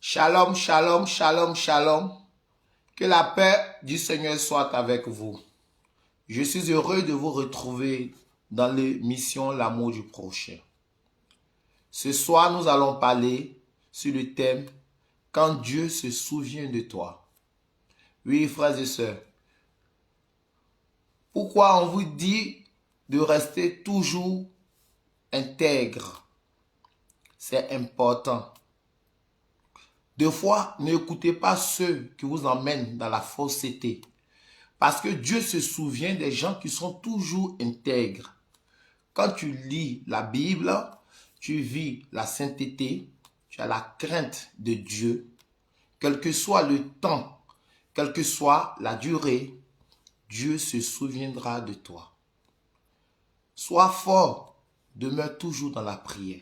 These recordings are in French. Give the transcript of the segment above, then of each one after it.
Shalom, shalom, shalom, shalom. Que la paix du Seigneur soit avec vous. Je suis heureux de vous retrouver dans l'émission L'amour du prochain. Ce soir, nous allons parler sur le thème « Quand Dieu se souvient de toi ». Oui, frères et sœurs, pourquoi on vous dit de rester toujours intègre? C'est important. Deux fois, n'écoutez pas ceux qui vous emmènent dans la fausseté. Parce que Dieu se souvient des gens qui sont toujours intègres. Quand tu lis la Bible, tu vis la sainteté, tu as la crainte de Dieu. Quel que soit le temps, quelle que soit la durée, Dieu se souviendra de toi. Sois fort, demeure toujours dans la prière.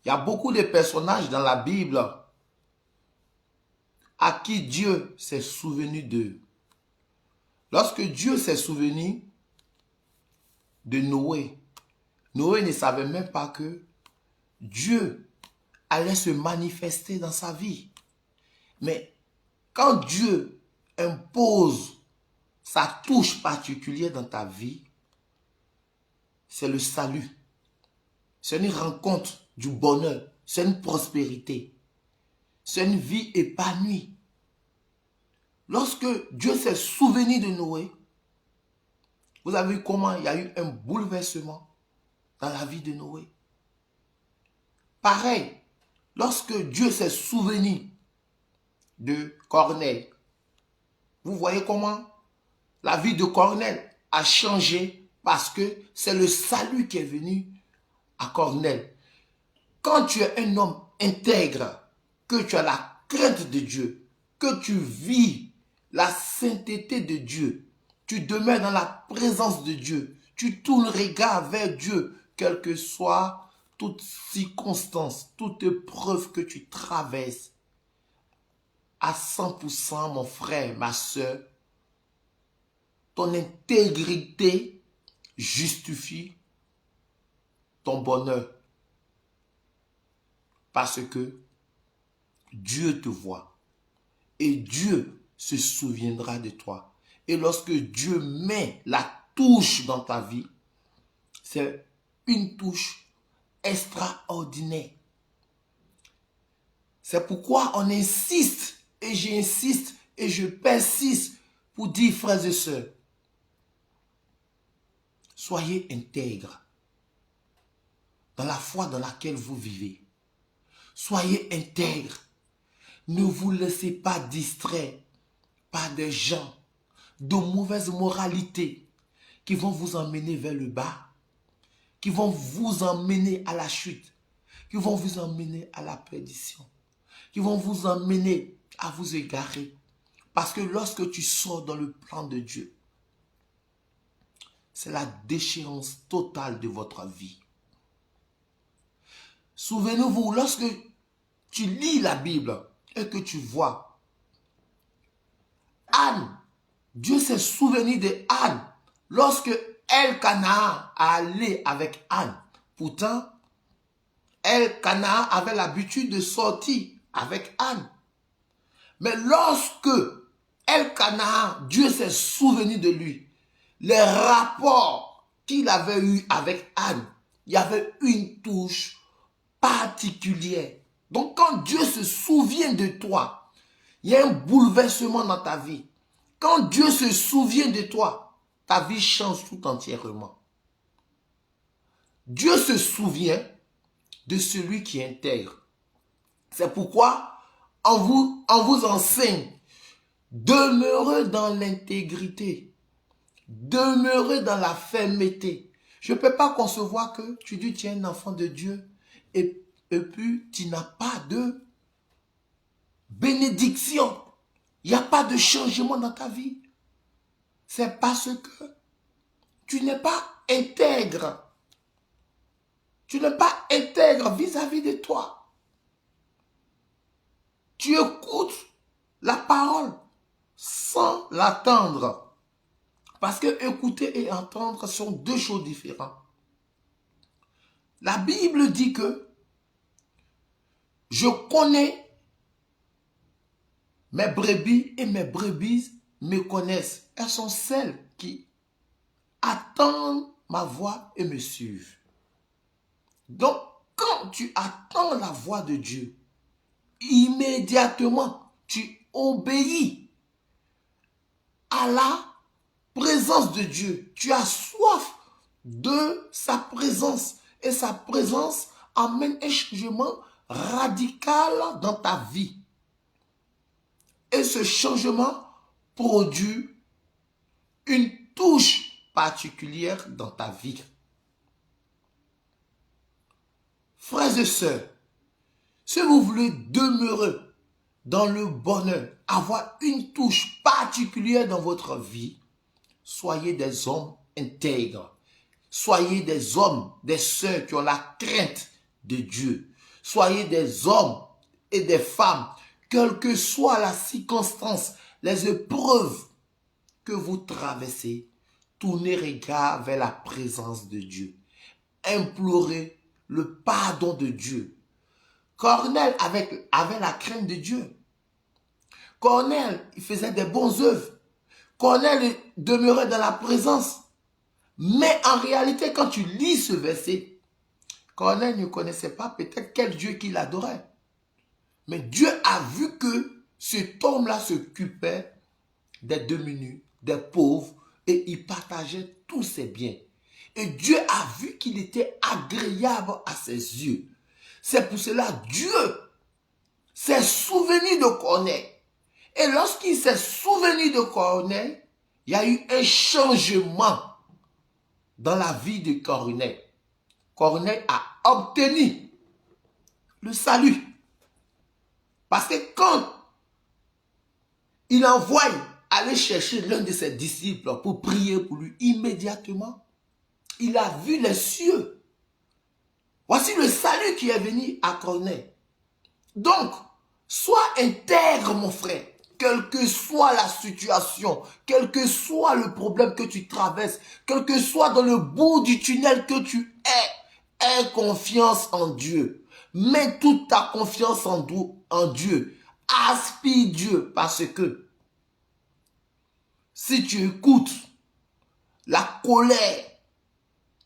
Il y a beaucoup de personnages dans la Bible à qui Dieu s'est souvenu d'eux. Lorsque Dieu s'est souvenu de Noé, Noé ne savait même pas que Dieu allait se manifester dans sa vie. Mais quand Dieu impose sa touche particulière dans ta vie, c'est le salut. C'est une rencontre du bonheur, c'est une prospérité, c'est une vie épanouie. Lorsque Dieu s'est souvenu de Noé, vous avez vu comment il y a eu un bouleversement dans la vie de Noé. Pareil, lorsque Dieu s'est souvenu de Corneille, vous voyez comment la vie de Corneille a changé parce que c'est le salut qui est venu à Corneille. Quand tu es un homme intègre, que tu as la crainte de Dieu, que tu vis la sainteté de Dieu, tu demeures dans la présence de Dieu, tu tournes le regard vers Dieu, quelle que soit toute circonstance, toute épreuve que tu traverses, à 100%, mon frère, ma soeur, ton intégrité justifie ton bonheur. Parce que Dieu te voit et Dieu se souviendra de toi. Et lorsque Dieu met la touche dans ta vie, c'est une touche extraordinaire. C'est pourquoi on insiste, et j'insiste, et je persiste pour dire, frères et sœurs, soyez intègres dans la foi dans laquelle vous vivez. Soyez intègres. Ne vous laissez pas distraire par des gens de mauvaise moralité qui vont vous emmener vers le bas, qui vont vous emmener à la chute, qui vont vous emmener à la perdition, qui vont vous emmener à vous égarer. Parce que lorsque tu sors dans le plan de Dieu, c'est la déchéance totale de votre vie. Souvenez-vous, lorsque tu lis la Bible et que tu vois Anne, Dieu s'est souvenu de Anne lorsque El-Kana allait avec Anne. Pourtant, El-Kana avait l'habitude de sortir avec Anne. Mais lorsque El-Kana, Dieu s'est souvenu de lui, les rapports qu'il avait eus avec Anne, il y avait une touche particulière. Donc quand Dieu se souvient de toi, il y a un bouleversement dans ta vie. Quand Dieu se souvient de toi, ta vie change tout entièrement. Dieu se souvient de celui qui est intègre. C'est pourquoi on vous enseigne, demeurez dans l'intégrité, demeurez dans la fermeté. Je ne peux pas concevoir que tu dis tu es un enfant de Dieu et puis tu n'as pas de bénédiction. Il n'y a pas de changement dans ta vie. C'est parce que tu n'es pas intègre. Tu n'es pas intègre vis-à-vis de toi. Tu écoutes la parole sans l'attendre. Parce que écouter et entendre sont deux choses différentes. La Bible dit que je connais Mes brebis et mes brebis me connaissent. Elles sont celles qui attendent ma voix et me suivent. Donc, quand tu attends la voix de Dieu, immédiatement, tu obéis à la présence de Dieu. Tu as soif de sa présence. Et sa présence amène un changement radical dans ta vie. Et ce changement produit une touche particulière dans ta vie. Frères et sœurs, si vous voulez demeurer dans le bonheur, avoir une touche particulière dans votre vie, soyez des hommes intègres. Soyez des hommes, des sœurs qui ont la crainte de Dieu. Soyez des hommes et des femmes, quelle que soit la circonstance, les épreuves que vous traversez, tournez regard vers la présence de Dieu. Implorez le pardon de Dieu. Corneille avait la crainte de Dieu. Corneille, il faisait des bonnes œuvres. Corneille demeurait dans la présence. Mais en réalité, quand tu lis ce verset, Corneille ne connaissait pas peut-être quel Dieu qu'il adorait. Mais Dieu a vu que cet homme-là s'occupait des démunis, des pauvres, et il partageait tous ses biens. Et Dieu a vu qu'il était agréable à ses yeux. C'est pour cela que Dieu s'est souvenu de Corneille. Et lorsqu'il s'est souvenu de Corneille, il y a eu un changement dans la vie de Corneille. Corneille a obtenu le salut. Parce que quand il envoie aller chercher l'un de ses disciples pour prier pour lui, immédiatement, il a vu les cieux. Voici le salut qui est venu à Corneille. Donc, sois intègre, mon frère. Quelle que soit la situation, quel que soit le problème que tu traverses, quel que soit dans le bout du tunnel que tu es, aie confiance en Dieu. Mets toute ta confiance en Dieu. Aspire Dieu parce que si tu écoutes la colère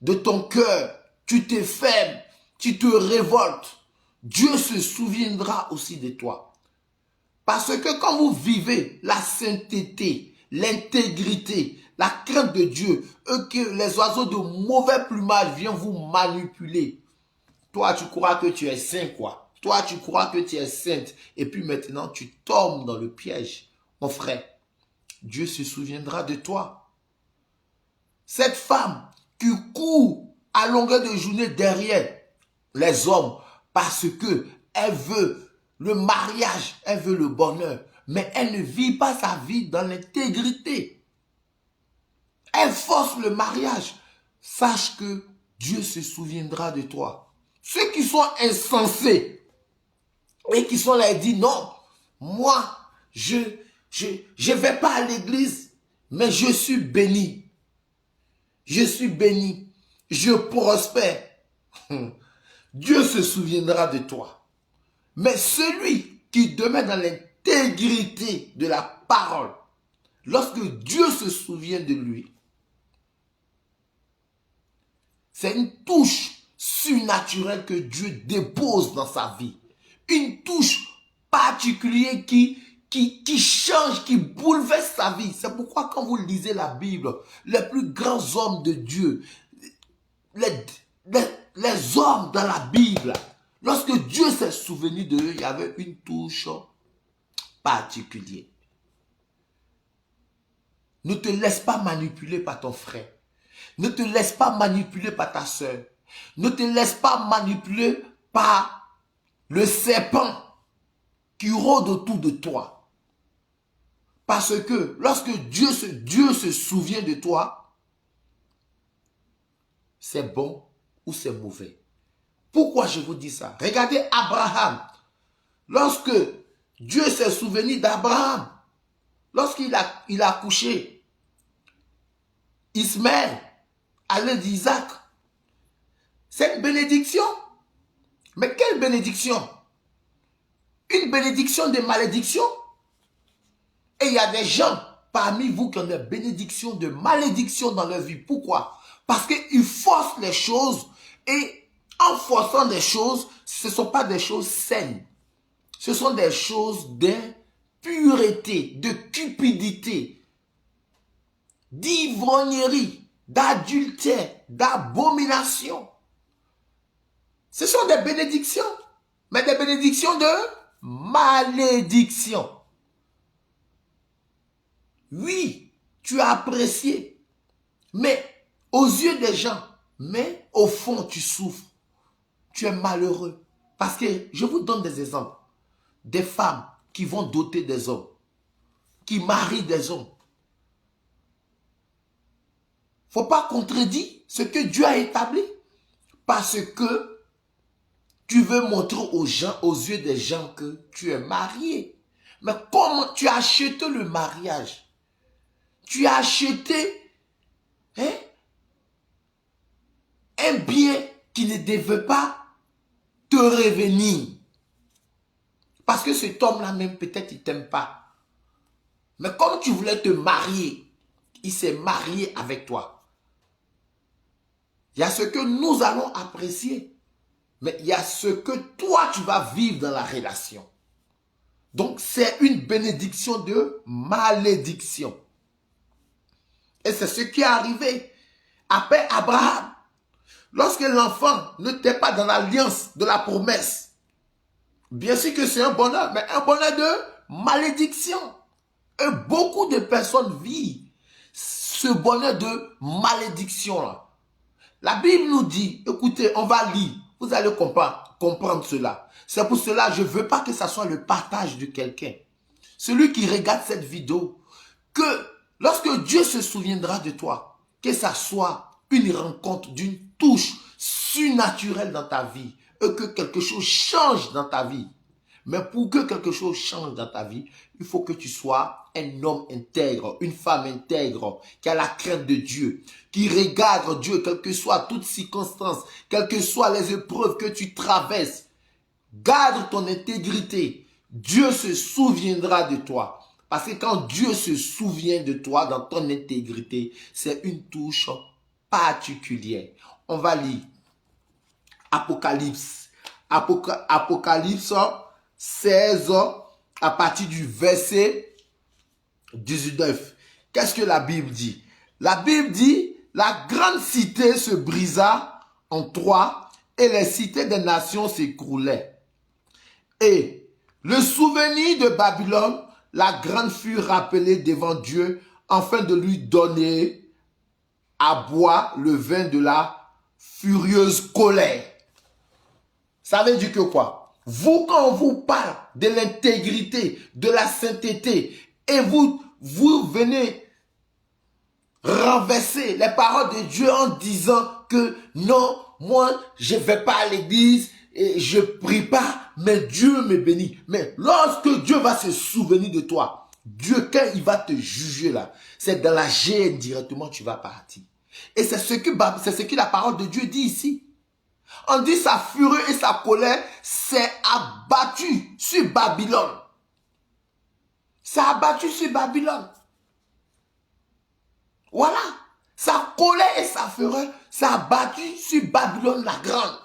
de ton cœur, tu te fermes, tu te révoltes, Dieu se souviendra aussi de toi. Parce que quand vous vivez la sainteté, l'intégrité, la crainte de Dieu, et que les oiseaux de mauvais plumage viennent vous manipuler, toi tu crois que tu es saint quoi. Toi tu crois que tu es sainte et puis maintenant tu tombes dans le piège. Mon frère, Dieu se souviendra de toi. Cette femme qui court à longueur de journée derrière les hommes parce que elle veut le mariage, elle veut le bonheur, mais elle ne vit pas sa vie dans l'intégrité. Elle force le mariage. Sache que Dieu se souviendra de toi. Ceux qui sont insensés et qui sont là et disent non, moi, je vais pas à l'église, mais je suis béni. Je suis béni. Je prospère. Dieu se souviendra de toi. Mais celui qui demeure dans l'intégrité de la parole, lorsque Dieu se souvient de lui, c'est une touche surnaturelle que Dieu dépose dans sa vie. Une touche particulière qui change, qui bouleverse sa vie. C'est pourquoi quand vous lisez la Bible, les plus grands hommes de Dieu, les hommes dans la Bible, lorsque Dieu s'est souvenu d'eux, il y avait une touche particulière. Ne te laisse pas manipuler par ton frère. Ne te laisse pas manipuler par ta soeur. Ne te laisse pas manipuler par le serpent qui rôde autour de toi. Parce que lorsque Dieu se souvient de toi, c'est bon ou c'est mauvais. Pourquoi je vous dis ça? Regardez Abraham. Lorsque Dieu s'est souvenu d'Abraham, lorsqu'il a accouché Ismaël à l'aide d'Isaac, c'est une bénédiction. Mais quelle bénédiction? Une bénédiction de malédiction? Et il y a des gens parmi vous qui ont des bénédictions, de malédictions dans leur vie. Pourquoi? Parce qu'ils forcent les choses et en forçant des choses, ce ne sont pas des choses saines. Ce sont des choses d'impureté, de cupidité, d'ivrognerie, d'adultère, d'abomination. Ce sont des bénédictions, mais des bénédictions de malédiction. Oui, tu as apprécié, mais aux yeux des gens, mais au fond, tu souffres. Tu es malheureux. Parce que, je vous donne des exemples. Des femmes qui vont doter des hommes, qui marient des hommes. Il ne faut pas contredire ce que Dieu a établi. Parce que tu veux montrer aux gens, aux yeux des gens que tu es marié. Mais comment tu as acheté le mariage? Tu as acheté un bien qui ne devait pas te revenir. Parce que cet homme-là même, peut-être, il ne t'aime pas. Mais comme tu voulais te marier, il s'est marié avec toi. Il y a ce que nous allons apprécier. Mais il y a ce que toi, tu vas vivre dans la relation. Donc, c'est une bénédiction de malédiction. Et c'est ce qui est arrivé après Abraham. Lorsque l'enfant n'était pas dans l'alliance de la promesse, bien sûr que c'est un bonheur, mais un bonheur de malédiction. Et beaucoup de personnes vivent ce bonheur de malédiction-là. La Bible nous dit, écoutez, on va lire, vous allez comprendre cela. C'est pour cela que je ne veux pas que ça soit le partage de quelqu'un. Celui qui regarde cette vidéo, que lorsque Dieu se souviendra de toi, que ça soit une rencontre d'une touche surnaturelle dans ta vie et que quelque chose change dans ta vie. Mais pour que quelque chose change dans ta vie, il faut que tu sois un homme intègre, une femme intègre, qui a la crainte de Dieu, qui regarde Dieu, quelles que soient toutes circonstances, quelles que soient les épreuves que tu traverses. Garde ton intégrité. Dieu se souviendra de toi. Parce que quand Dieu se souvient de toi dans ton intégrité, c'est une touche particulière. On va lire Apocalypse. Apocalypse 16 à partir du verset 19. Qu'est-ce que la Bible dit? La Bible dit, la grande cité se brisa en trois et les cités des nations s'écroulaient. Et le souvenir de Babylone, la grande fut rappelée devant Dieu afin de lui donner à boire le vin de la furieuse colère. Ça veut dire que quoi? Vous, quand on vous parle de l'intégrité, de la sainteté, et vous venez renverser les paroles de Dieu en disant que non, moi, je ne vais pas à l'église, et je ne prie pas, mais Dieu me bénit. Mais lorsque Dieu va se souvenir de toi, Dieu, quand il va te juger là, c'est dans la gêne directement tu vas partir. Et c'est ce que la parole de Dieu dit ici. On dit sa fureur et sa colère s'est abattue sur Babylone. C'est abattu sur Babylone. Voilà. Sa colère et sa fureur s'est abattue sur Babylone la grande.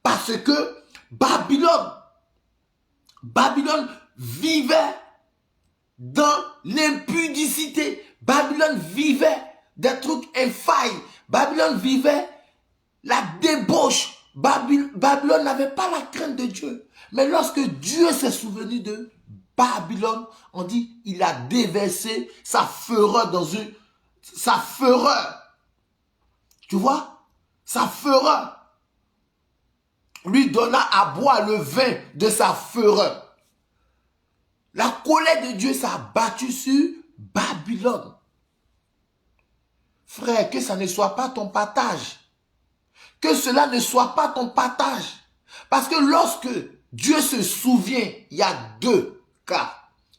Parce que Babylone vivait dans l'impudicité. Babylone vivait des trucs infâmes. Babylone vivait la débauche. Babylone n'avait pas la crainte de Dieu. Mais lorsque Dieu s'est souvenu de Babylone, on dit il a déversé sa fureur sa fureur. Tu vois? Sa fureur. Lui donna à boire le vin de sa fureur. La colère de Dieu s'est abattue sur Babylone. Frère, que ça ne soit pas ton partage. Que cela ne soit pas ton partage. Parce que lorsque Dieu se souvient, il y a deux cas.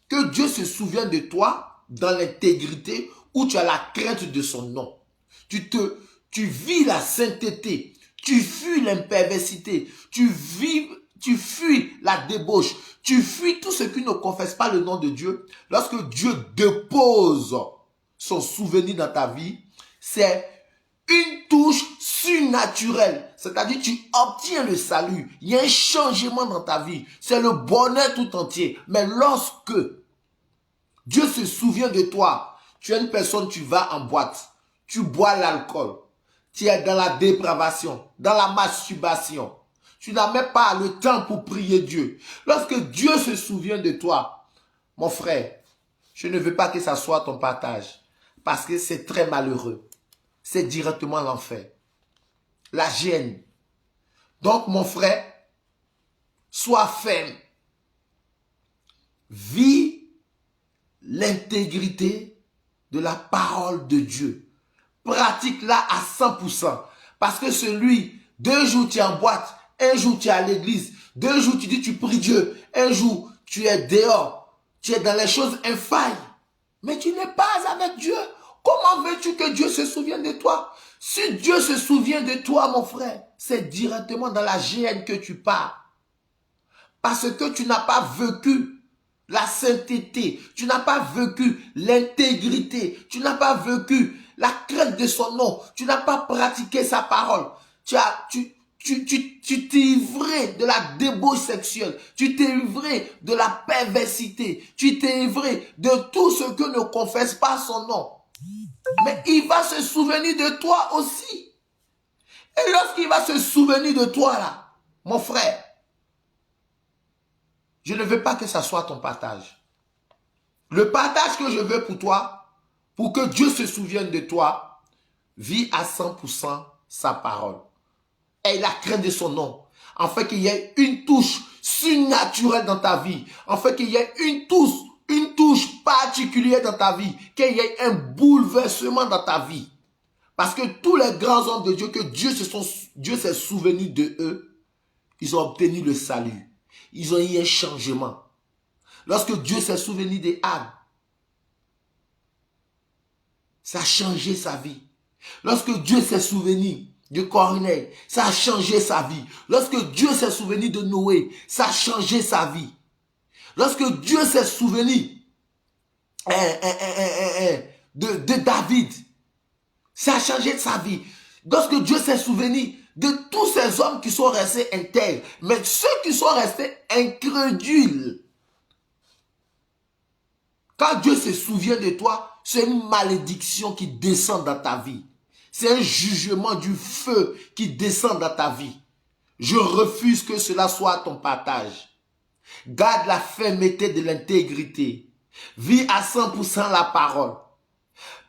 Que Dieu se souvient de toi dans l'intégrité où tu as la crainte de son nom. Tu vis la sainteté. Tu fuis l'imperversité. Tu tu fuis la débauche, tu fuis tout ce qui ne confesse pas le nom de Dieu, lorsque Dieu dépose son souvenir dans ta vie, c'est une touche surnaturelle. C'est-à-dire tu obtiens le salut. Il y a un changement dans ta vie. C'est le bonheur tout entier. Mais lorsque Dieu se souvient de toi, tu es une personne, tu vas en boîte, tu bois l'alcool, tu es dans la dépravation, dans la masturbation. Tu n'as même pas le temps pour prier Dieu. Lorsque Dieu se souvient de toi, mon frère, je ne veux pas que ça soit ton partage. Parce que c'est très malheureux. C'est directement l'enfer. La gêne. Donc, mon frère, sois ferme. Vis l'intégrité de la parole de Dieu. Pratique-la à 100%. Parce que celui, 2 jours tu es en boîte, 1 jour tu es à l'église, 2 jours tu dis tu pries Dieu, 1 jour tu es dehors, tu es dans les choses infâmes. Mais tu n'es pas avec Dieu. Comment veux-tu que Dieu se souvienne de toi? Si Dieu se souvient de toi, mon frère, c'est directement dans la gêne que tu pars. Parce que tu n'as pas vécu la sainteté, tu n'as pas vécu l'intégrité, tu n'as pas vécu la crainte de son nom, tu n'as pas pratiqué sa parole. Tu t'es ivré de la débauche sexuelle, tu t'es ivré de la perversité, tu t'es ivré de tout ce que ne confesse pas son nom. Mais il va se souvenir de toi aussi. Et lorsqu'il va se souvenir de toi là, mon frère, je ne veux pas que ça soit ton partage. Le partage que je veux pour toi, pour que Dieu se souvienne de toi, vis à 100% sa parole. Et la crainte de son nom. En fait qu'il y ait une touche surnaturelle dans ta vie. En fait qu'il y ait une touche particulière dans ta vie. Qu'il y ait un bouleversement dans ta vie. Parce que tous les grands hommes de Dieu, que Dieu s'est souvenu de eux, ils ont obtenu le salut. Ils ont eu un changement. Lorsque Dieu s'est souvenu des Anne, ça a changé sa vie. Lorsque Dieu s'est souvenu de Corneille, ça a changé sa vie. Lorsque Dieu s'est souvenu de Noé, ça a changé sa vie. Lorsque Dieu s'est souvenu de David, ça a changé sa vie. Lorsque Dieu s'est souvenu de tous ces hommes qui sont restés intègres, mais ceux qui sont restés incrédules, quand Dieu se souvient de toi, c'est une malédiction qui descend dans ta vie. C'est un jugement du feu qui descend dans ta vie. Je refuse que cela soit ton partage. Garde la fermeté de l'intégrité. Vis à 100% la parole.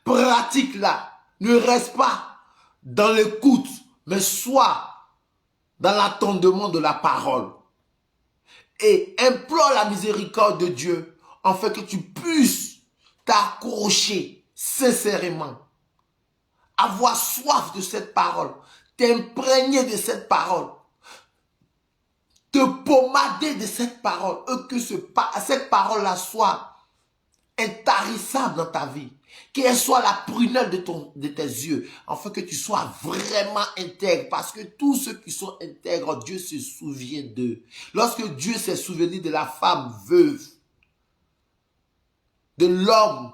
Pratique-la. Ne reste pas dans l'écoute, mais sois dans l'attendement de la parole. Et implore la miséricorde de Dieu, afin que tu puisses t'accrocher sincèrement, avoir soif de cette parole, t'imprégner de cette parole, te pommader de cette parole, et que cette parole-là soit intarissable dans ta vie, qu'elle soit la prunelle de tes yeux, afin que tu sois vraiment intègre, parce que tous ceux qui sont intègres, Dieu se souvient d'eux. Lorsque Dieu s'est souvenu de la femme veuve, de l'homme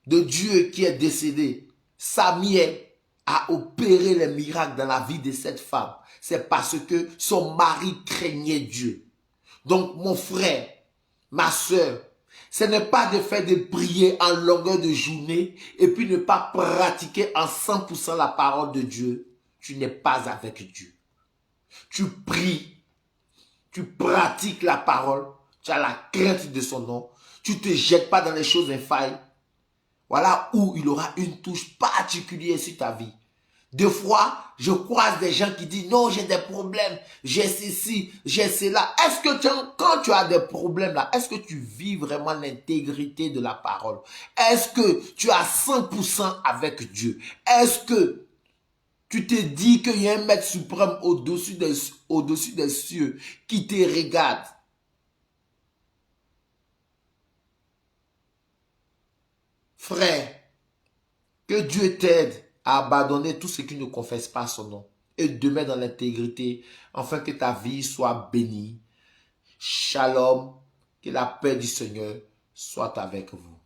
de Dieu qui est décédé, Samuel a opéré les miracles dans la vie de cette femme. C'est parce que son mari craignait Dieu. Donc mon frère, ma soeur, ce n'est pas de faire des prières en longueur de journée et puis ne pas pratiquer en 100% la parole de Dieu. Tu n'es pas avec Dieu. Tu pries, tu pratiques la parole, tu as la crainte de son nom, tu ne te jettes pas dans les choses infâmes. Voilà où il aura une touche particulière sur ta vie. Des fois, je croise des gens qui disent non, j'ai des problèmes, j'ai ceci, j'ai cela. Est-ce que quand tu as des problèmes là, est-ce que tu vis vraiment l'intégrité de la parole? Est-ce que tu as 100% avec Dieu? Est-ce que tu te dis qu'il y a un maître suprême au-dessus des cieux qui te regarde? Frère, que Dieu t'aide à abandonner tout ce qui ne confesse pas son nom et demeure dans l'intégrité, afin que ta vie soit bénie. Shalom, que la paix du Seigneur soit avec vous.